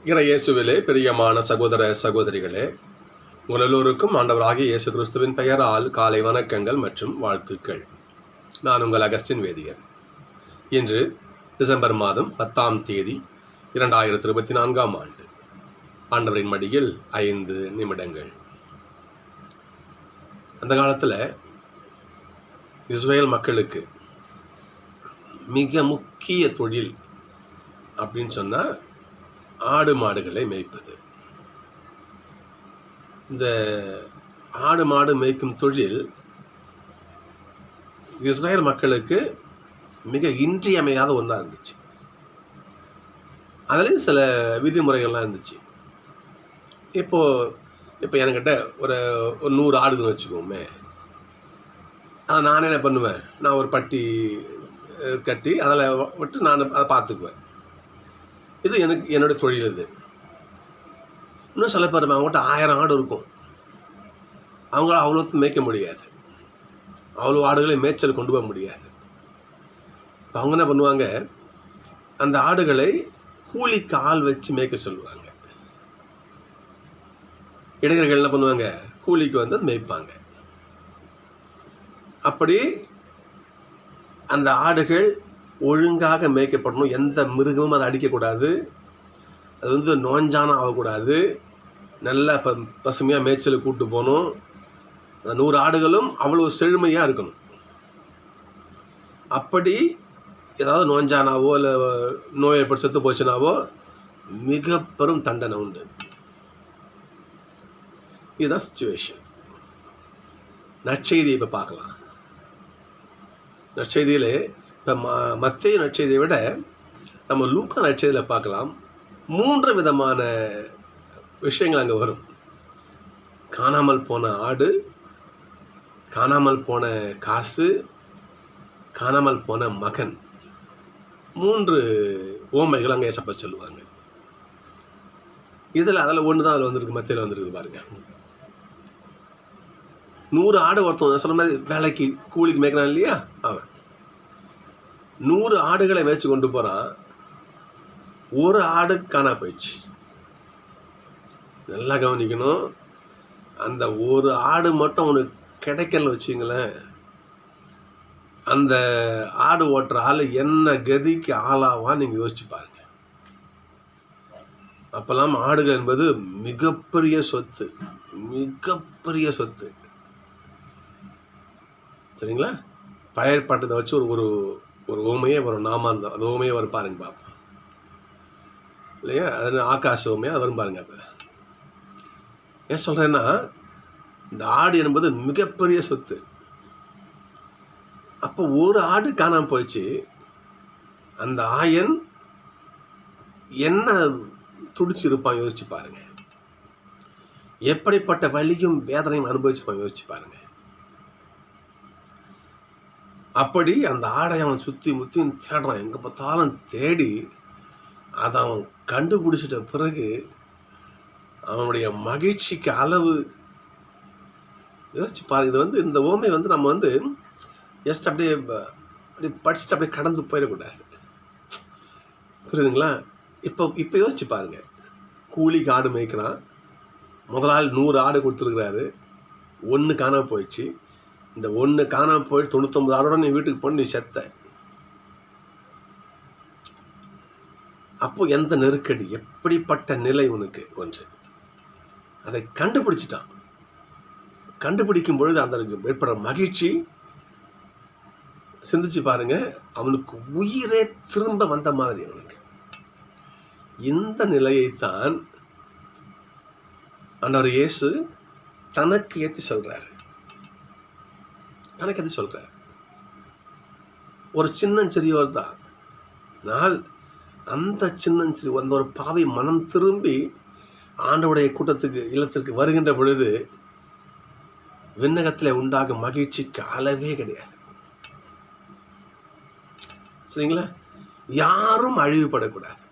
இயேசுவிலே பிரியமான சகோதர சகோதரிகளே, உங்கள் எல்லோருக்கும் ஆண்டவராகிய இயேசு கிறிஸ்துவின் பெயரால் காலை வணக்கங்கள் மற்றும் வாழ்த்துக்கள். நான் உங்கள் அகஸ்டின் வேதியர். இன்று டிசம்பர் மாதம் 10ஆம் தேதி 2024ஆம் ஆண்டு. ஆண்டவரின் மடியில் 5 நிமிடங்கள். அந்த காலத்தில் இஸ்ரேல் மக்களுக்கு மிக முக்கிய தொழில் அப்படின்னு சொன்னால் ஆடு மாடுகளை மேய்ப்பது. இந்த ஆடு மாடு மேய்க்கும் தொழில் இஸ்ரேல் மக்களுக்கு மிக இன்றியமையாத ஒன்றா இருந்துச்சு. அதுலேயும் சில விதிமுறைகள்லாம் இருந்துச்சு. இப்போ என்கிட்ட ஒரு 100 ஆடுன்னு வச்சுக்கோமே, அதை நானே என்ன பண்ணுவேன், நான் ஒரு பட்டி கட்டி அதில் விட்டு நான் அதை பார்த்துக்குவேன். இது என்னோடய தொழில். இது இன்னும் சில பேர் அவங்ககிட்ட 1000 ஆடு இருக்கும். அவங்களால அவ்வளோ மேய்க்க முடியாது, அவ்வளோ ஆடுகளை மேய்ச்சல் கொண்டு போக முடியாது. இப்போ அவங்க என்ன பண்ணுவாங்க, அந்த ஆடுகளை கூலிக்கு ஆள் வச்சு மேய்க்க சொல்லுவாங்க. இடையர்கள் என்ன பண்ணுவாங்க, கூலிக்கு வந்து மேய்ப்பாங்க. அப்படி அந்த ஆடுகள் ஒழுங்காக மேய்க்கப்படணும். எந்த மிருகமும் அதை அடிக்கக்கூடாது. அது வந்து நோஞ்சான ஆகக்கூடாது. நல்லா பசுமையாக மேய்ச்சலுக்கு கூப்பிட்டு போகணும். அந்த 100 ஆடுகளும் அவ்வளோ செழுமையாக இருக்கணும். அப்படி ஏதாவது நோஞ்சானாவோ இல்லை நோய் ஏற்பட்டு செத்து போச்சுனாவோ மிக பெரும் தண்டனை உண்டு. இதுதான் சிச்சுவேஷன். நற்செய்தியை இப்போ பார்க்கலாம். நற்செய்தியில் இப்போ மத்தேயு நற்செய்தியை விட நம்ம லூக்கா நற்செய்தியில் பார்க்கலாம். 3 விதமான விஷயங்கள் அங்கே வரும். காணாமல் போன ஆடு, காணாமல் போன காசு, காணாமல் போன மகன். 3 ஓமைகள் அங்கே ஏசப்பா சொல்லுவாங்க. அதில் ஒன்று தான் அதில் வந்திருக்கு, மத்தியில் வந்துருக்கு பாருங்க. 100 ஆடு ஒருத்தன் சொன்ன மாதிரி வேலைக்கு கூலிக்கு மேய்க்கிறான் இல்லையா, அவன் 100 ஆடுகளை மேய்ச்சி கொண்டு போகிறான். ஒரு ஆடு காணா போயிடுச்சு. நல்லா கவனிக்கணும். அந்த ஒரு ஆடு மட்டும் உனக்கு கிடைக்கல வச்சுங்களேன், அந்த ஆடு ஓட்டுற ஆள் என்ன கதிக்கு ஆளாவான்னு நீங்கள் யோசிச்சு பாருங்க. அப்போல்லாம் ஆடுகள் என்பது மிகப்பெரிய சொத்து, மிகப்பெரிய சொத்து. சரிங்களா? பழைய பாட்டத்தை வச்சு ஒரு ஒரு ஓமையே வரும். நாம அந்த ஓமையே வரும் பாருங்க பாப்பா, இல்லையா? அது ஆகாச ஓமையா அது வரும் பாருங்க. அப்போ ஏன் சொல்கிறேன்னா, இந்த ஆடு என்பது மிகப்பெரிய சொத்து. அப்போ ஒரு ஆடு காணாமல் போயிடுச்சு. அந்த ஆயன் என்ன துடிச்சிருப்பான் யோசிச்சு பாருங்க. எப்படிப்பட்ட வலியும் வேதனையும் அனுபவிச்சுப்பான் யோசிச்சு பாருங்க. அப்படி அந்த ஆடை அவன் சுற்றி முற்றி தேடுறான். எங்கே பார்த்தாலும் தேடி அதை அவன் கண்டுபிடிச்சிட்ட பிறகு அவனுடைய மகிழ்ச்சிக்கு அளவு யோசிச்சு பாரு. இது வந்து இந்த ஓமை வந்து நம்ம வந்து ஜஸ்ட் அப்படியே படிச்சுட்டு அப்படியே கடந்து போயிடக்கூடாது. புரியுதுங்களா? இப்போ யோசிச்சு பாருங்க. கூலிக்கு ஆடு மேய்க்கிறான். முதலாள் 100 ஆடு கொடுத்துருக்குறாரு. 1 காணாமல் போயிடுச்சு. இந்த 1 காணாமல் போயிட்டு 99 ஆடோட நீ வீட்டுக்கு போன, நீ செத்த. அப்போ எந்த நெருக்கடி, எப்படிப்பட்ட நிலை உனக்கு ஒன்று. அதை கண்டுபிடிச்சிட்டான். கண்டுபிடிக்கும் பொழுது அந்த ஏற்படுற மகிழ்ச்சி சிந்திச்சு பாருங்க. அவனுக்கு உயிரே திரும்ப வந்த மாதிரி அவனுக்கு. இந்த நிலையைத்தான் ஆண்டவர் இயேசு தனக்கு ஏற்றி சொல்றாரு. தனக்கு எது சொல்கிறார்? ஒரு சின்னஞ்சிறியோர் தான். ஆனால் அந்த சின்னஞ்சிறி அந்த ஒரு பாவி மனம் திரும்பி ஆண்டவருடைய கூட்டத்துக்கு இல்லத்திற்கு வருகின்ற பொழுது விண்ணகத்தில் உண்டாகும் மகிழ்ச்சிக்கு அளவே கிடையாது. சரிங்களா? யாரும் அழிவுபடக்கூடாது.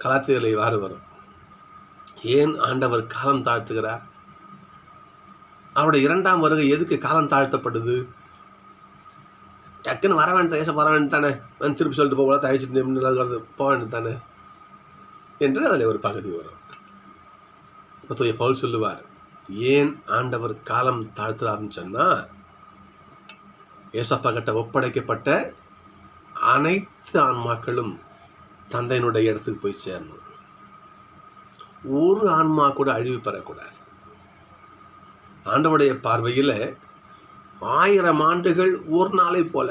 கலாத்தியர்களை வாறு வரும். ஏன் ஆண்டவர் காலம் தாழ்த்துகிறார்? அவருடைய 2ஆம் வருகை எதுக்கு காலம் தாழ்த்தப்படுது? டக்குன்னு வர வேண்டாம், வர வேண்டாம் தானே, திருப்பி சொல்லிட்டு போகலாம், தழிச்சிட்டு போக வேண்டியது தானே. என்று அதில் ஒரு பகுதி வரும். தூய பவுல் சொல்லுவார், ஏன் ஆண்டவர் காலம் தாழ்த்துறாருன்னு சொன்னால், ஏசப்பா கிட்ட ஒப்படைக்கப்பட்ட அனைத்து ஆன்மாக்களும் தந்தையினுடைய இடத்துக்கு போய் சேரணும். ஒரு ஆன்மா கூட அழிவு பெறக்கூடாது. ஆண்டவருடைய பார்வையில் 1000 ஆண்டுகள் ஒரு நாளை போல,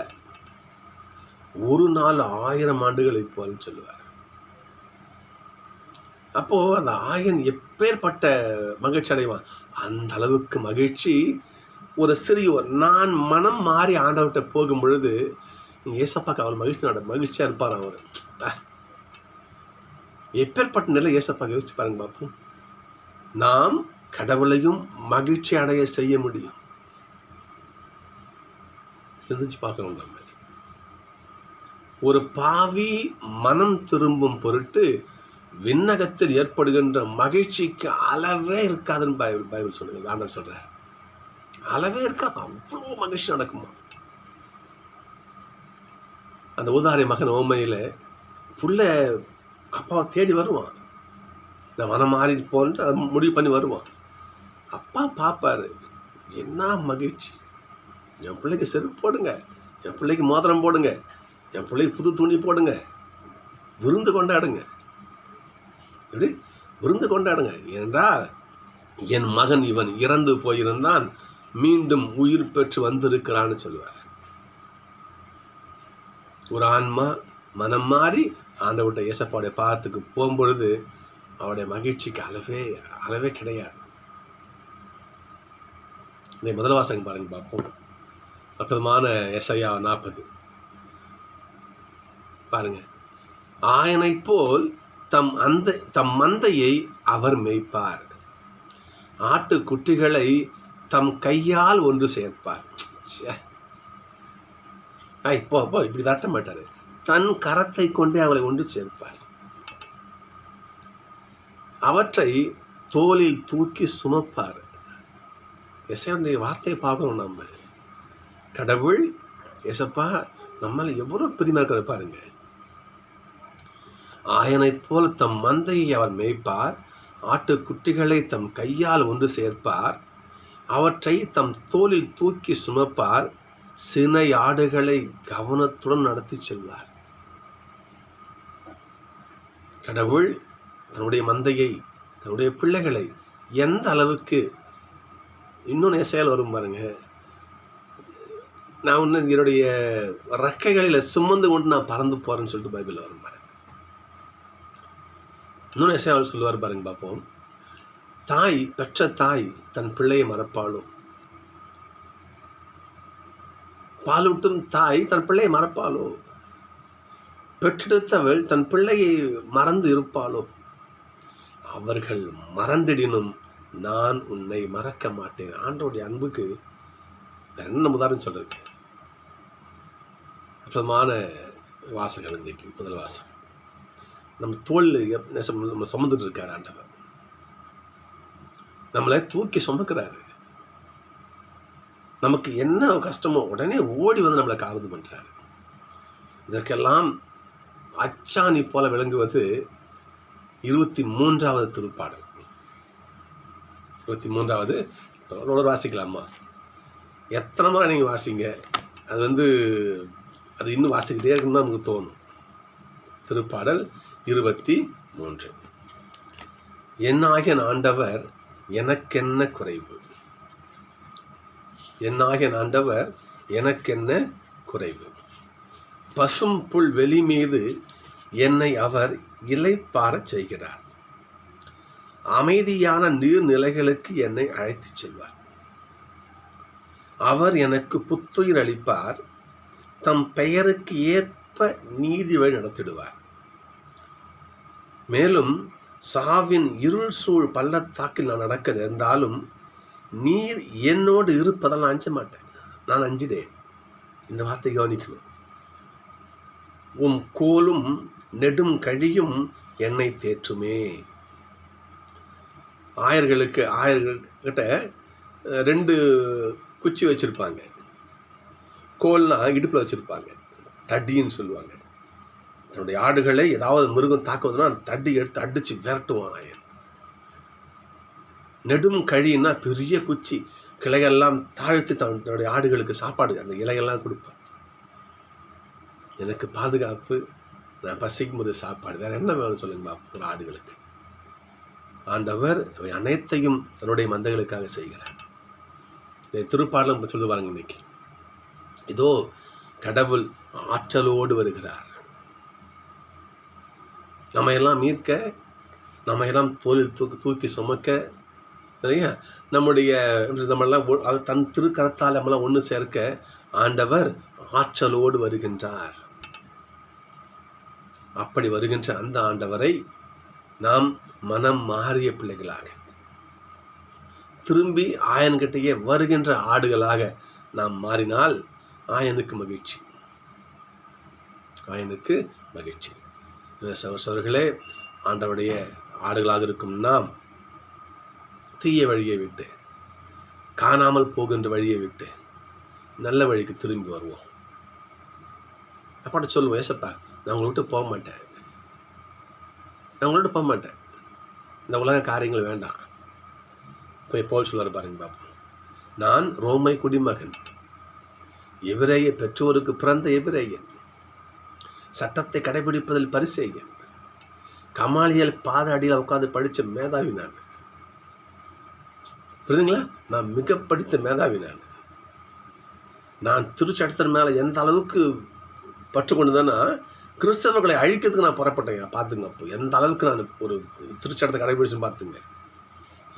ஒரு நாள் 1000 ஆண்டுகளை போலன்னு சொல்லுவார். அப்போ அந்த ஆயன் எப்பேற்பட்ட மகிழ்ச்சி அடைவான். அந்த அளவுக்கு மகிழ்ச்சி ஒரு சிறியோர் நான் மனம் மாறி ஆண்டவர்கிட்ட போகும் பொழுது ஏசப்பாக்கு அவர் மகிழ்ச்சியாக இருப்பார். அவர் எப்பேற்பட்ட நிலை ஏசப்பாக்கு யோசிச்சு பாருங்க பார்ப்போம். நாம் கடவுளையும் மகிழ்ச்சி அடைய செய்ய முடியும். சிந்திச்சு பார்க்கணும். நம்ம ஒரு பாவி மனம் திரும்பும் பொருட்டு விண்ணகத்தில் ஏற்படுகின்ற மகிழ்ச்சிக்கு அளவே இருக்காதுன்னு பைபிள் சொல்லுங்க. ஆண்டவர் சொல்றார், அளவே இருக்காது. அவ்வளோ மகிழ்ச்சி நடக்குமா. அந்த ஊதாரி மகன் ஓமையில் புள்ள அப்பாவை தேடி வருவான். நான் மனம் மாறி போன்ட்டு அது முடிவு பண்ணி வருவான். அப்பா பார்ப்பாரு, என்ன மகிழ்ச்சி, என் பிள்ளைக்கு செருப்பு போடுங்க, என் பிள்ளைக்கு மோதிரம் போடுங்க, என் பிள்ளைக்கு புது துணி போடுங்க, விருந்து கொண்டாடுங்க. எப்படி விருந்து கொண்டாடுங்க, ஏனென்றால் என் மகன் இவன் இறந்து போயிருந்தான், மீண்டும் உயிர் பெற்று வந்திருக்கிறான்னு சொல்லுவார். ஒரு ஆன்மா மனம் மாறி ஆண்டவர்கிட்ட இயேசப்பாவுடைய பாதத்துக்கு போகும்பொழுது அவருடைய மகிழ்ச்சிக்கு அளவே கிடையாது. இந்த முதல் வாசகம் பாருங்க பார்ப்போம். அற்புதமான எசையா 40 பாருங்க. ஆயனை போல் தம் மந்தையை அவர் மேய்ப்பார், ஆட்டு குட்டிகளை தம் கையால் ஒன்று சேர்ப்பார். இப்போ இப்படி தட்ட மாட்டாரு, தன் கரத்தை கொண்டே அவளை ஒன்று சேர்ப்பார். அவற்றை தோளில் தூக்கி சுமப்பார். எசையுடைய வார்த்தையை பார்க்கணும். நம்ம கடவுள் ஏசப்பா நம்மள எவ்வளோ பிரிமா இருக்கிற பாருங்க. ஆயனை போல் தம் மந்தையை அவர் மேய்ப்பார், ஆட்டு குட்டிகளை தம் கையால் ஒன்று சேர்ப்பார், அவற்றை தம் தோளில் தூக்கி சுமப்பார், சினை ஆடுகளை கவனத்துடன் நடத்தி செல்வார். கடவுள் தன்னுடைய மந்தையை, தன்னுடைய பிள்ளைகளை எந்த அளவுக்கு, இன்னொன்று செயல் வரும் பாருங்க, நான் ஒன்று என்னுடைய ரெக்கைகளில் சுமந்து கொண்டு நான் பறந்து போறேன்னு சொல்லிட்டு பைபிள் வரும் பாருங்க. இன்னொன்று செயல் சொல்லுவார் பாருங்க பார்ப்போம். தாய், பெற்ற தாய் தன் பிள்ளையை மறப்பாளோ? பாலூட்டும் தாய் தன் பிள்ளையை மறப்பாளோ? பெற்றெடுத்தவள் தன் பிள்ளையை மறந்து இருப்பாளோ? அவர்கள் மறந்திடினும் நான் உன்னை மறக்க மாட்டேன். ஆண்டவருடைய அன்புக்கு என்ன உதாரணம் சொல்றது? அற்புதமான வாசகம். இன்றைக்கு முதல் வாசகம். நம்ம தோல் நம்ம சுமந்துட்டு இருக்காரு ஆண்டவர், நம்மளை தூக்கி சுமக்கிறாரு. நமக்கு என்ன கஷ்டமோ உடனே ஓடி வந்து நம்மளை காவது பண்றாரு. இதற்கெல்லாம் அச்சாணி போல விளங்குவது 23வது திருப்பாடல். 23வது வாசிக்கலாமா? எத்தனை முறை நீங்கள் வாசிங்க, அது இன்னும் வாசிக்கிட்டே இருக்குன்னு தான் நமக்கு தோணும். திருப்பாடல் 23. என்னாகிய ஆண்டவர் எனக்கென்ன குறைவு, என்னாகிய ஆண்டவர் எனக்கென்ன குறைவு. பசும் புல் வெளி மீது என்னை அவர் இளைப்பாறச் செய்கிறார், அமைதியான நீர்நிலைகளுக்கு என்னை அழைத்துச் செல்வார். அவர் எனக்கு புத்துயிர் அளிப்பார், தம் பெயருக்கு ஏற்ப நீதி வழி நடத்திடுவார். மேலும் சாவின் இருள் சூழ் பள்ளத்தாக்கில் நான் நடக்க நேர்ந்தாலும் நீர் என்னோடு இருப்பதால் நான் அஞ்ச மாட்டேன். நான் அஞ்சிடேன். இந்த வார்த்தை கவனிக்கணும். உம் கோலும் நெடும் கழியும் என்னை தேற்றுமே. ஆயர்கள்கிட்ட 2 குச்சி வச்சுருப்பாங்க. கோல்னா இடுப்பில் வச்சுருப்பாங்க, தடின்னு சொல்லுவாங்க. தன்னுடைய ஆடுகளை ஏதாவது மிருகம் தாக்குவதுன்னா அந்த தடி எடுத்து அடித்து விரட்டுவான் ஆயன். நெடும் கழின்னா பெரிய குச்சி, கிளையெல்லாம் தாழ்த்தி தன்னுடைய ஆடுகளுக்கு சாப்பாடு அந்த இலையெல்லாம் கொடுப்பார். எனக்கு பாதுகாப்பு, நான் பசிக்கும் போது சாப்பாடு, வேற என்ன வேணும் சொல்லுங்க பாப்பா ஒரு ஆடுகளுக்கு. ஆண்டவர் அவை அனைத்தையும் தன்னுடைய மந்தைகளுக்காக செய்கிறார். திருப்பாடலும் சொல்லி பாருங்க இன்னைக்கு, இதோ கடவுள் ஆற்றலோடு வருகிறார், நம்ம எல்லாம் மீட்க, நம்ம எல்லாம் தோளில் தூக்கி சுமக்க, சரியா, நம்மெல்லாம் தன் திருக்கரத்தால் நம்மளாம் ஒன்று சேர்க்க ஆண்டவர் ஆற்றலோடு வருகின்றார். அப்படி வருகின்ற அந்த ஆண்டவரை நாம் மனம் மாறிய பிள்ளைகளாக திரும்பி ஆயன்கிட்டயே வருகின்ற ஆடுகளாக நாம் மாறினால் ஆயனுக்கு மகிழ்ச்சி, ஆயனுக்கு மகிழ்ச்சி. சகோதரர்களே, ஆண்டவருடைய ஆடுகளாக இருக்கும் நாம் தீய வழியை விட்டு, காணாமல் போகின்ற வழியை விட்டு நல்ல வழிக்கு திரும்பி வருவோம். அப்பாட்ட சொல்லுவோம், ஏசப்பா நான் உங்களை விட்டு போக மாட்டேன், நான் உங்களோட போக மாட்டேன், இந்த உலக காரியங்கள் வேண்டாம். போய் போல் சொல்லுவார் பாருங்க பாப்போம். நான் ரோமை குடிமகன், எபிரேய பெற்றோருக்கு பிறந்த எபிரேயன், சட்டத்தை கடைபிடிப்பதில் பரிசேயன், கமாலியல் பாத அடியில் உட்காந்து படித்த மேதாவி நான். புரியுதுங்களா? நான் மிக படித்த மேதாவி நான் திருச்சட்டத்தின் மேலே எந்த அளவுக்கு பற்று கொண்டுதானா கிறிஸ்தவர்களை அழிக்கிறதுக்கு நான் புறப்பட்டேங்க. பார்த்துங்க, அப்போ எந்த அளவுக்கு நான் ஒரு திருச்சட்டத்தை கடைபிடிச்சுன்னு பார்த்துங்க.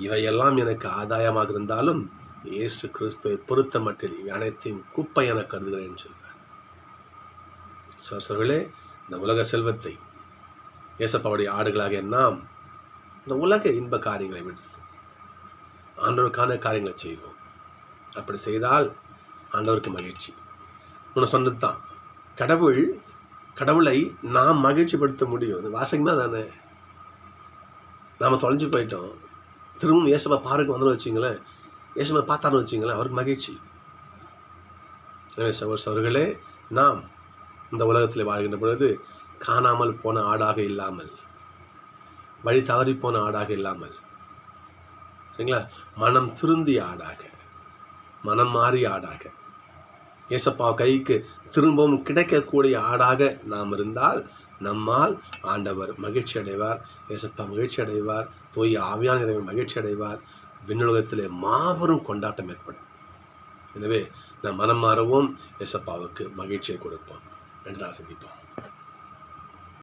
இவையெல்லாம் எனக்கு ஆதாயமாக இருந்தாலும் இயேசு கிறிஸ்துவை பொறுத்த மட்டில் இவை அனைத்தையும் குப்பை என கருதுகிறேன்னு சொல்கிறார். சகோதரர்களே, இந்த உலக செல்வத்தை இயேசப்பாவுடைய ஆடுகளாக நாம் இந்த உலக இன்ப காரியங்களை விடுத்து ஆண்டவருக்கான காரியங்களை செய்வோம். அப்படி செய்தால் ஆண்டவருக்கு மகிழ்ச்சி. உன்னை சொன்னது தான், கடவுளை நாம் மகிழ்ச்சிப்படுத்த முடியும். அது வாசகமா தானே. நாம் தொலைஞ்சு போயிட்டோம், திரும்பவும் இயேசுவை பாருக்கு வந்து வச்சிங்களேன், இயேசுவை பார்த்தான்னு வச்சிங்களேன், அவருக்கு மகிழ்ச்சி. எனவே சகோதரர்களே, நாம் இந்த உலகத்தில் வாழ்கின்ற பொழுது காணாமல் போன ஆடாக இல்லாமல், வழி தவறி போன ஆடாக இல்லாமல், சரிங்களா, மனம் திருந்திய ஆடாக, மனம் மாறிய ஆடாக, ஏசப்பா கைக்கு திரும்பவும் கிடைக்கக்கூடிய ஆடாக நாம் இருந்தால் நம்மால் ஆண்டவர் மகிழ்ச்சி அடைவார், ஏசப்பா மகிழ்ச்சி அடைவார், தூய ஆவியான இறைவன் மகிழ்ச்சி அடைவார். விண்ணுலகத்திலே மாபெரும் கொண்டாட்டம் ஏற்படும். எனவே நாம் மனம் மாறவும், ஏசப்பாவுக்கு மகிழ்ச்சியை கொடுப்போம். நன்றி, சந்திப்போம்.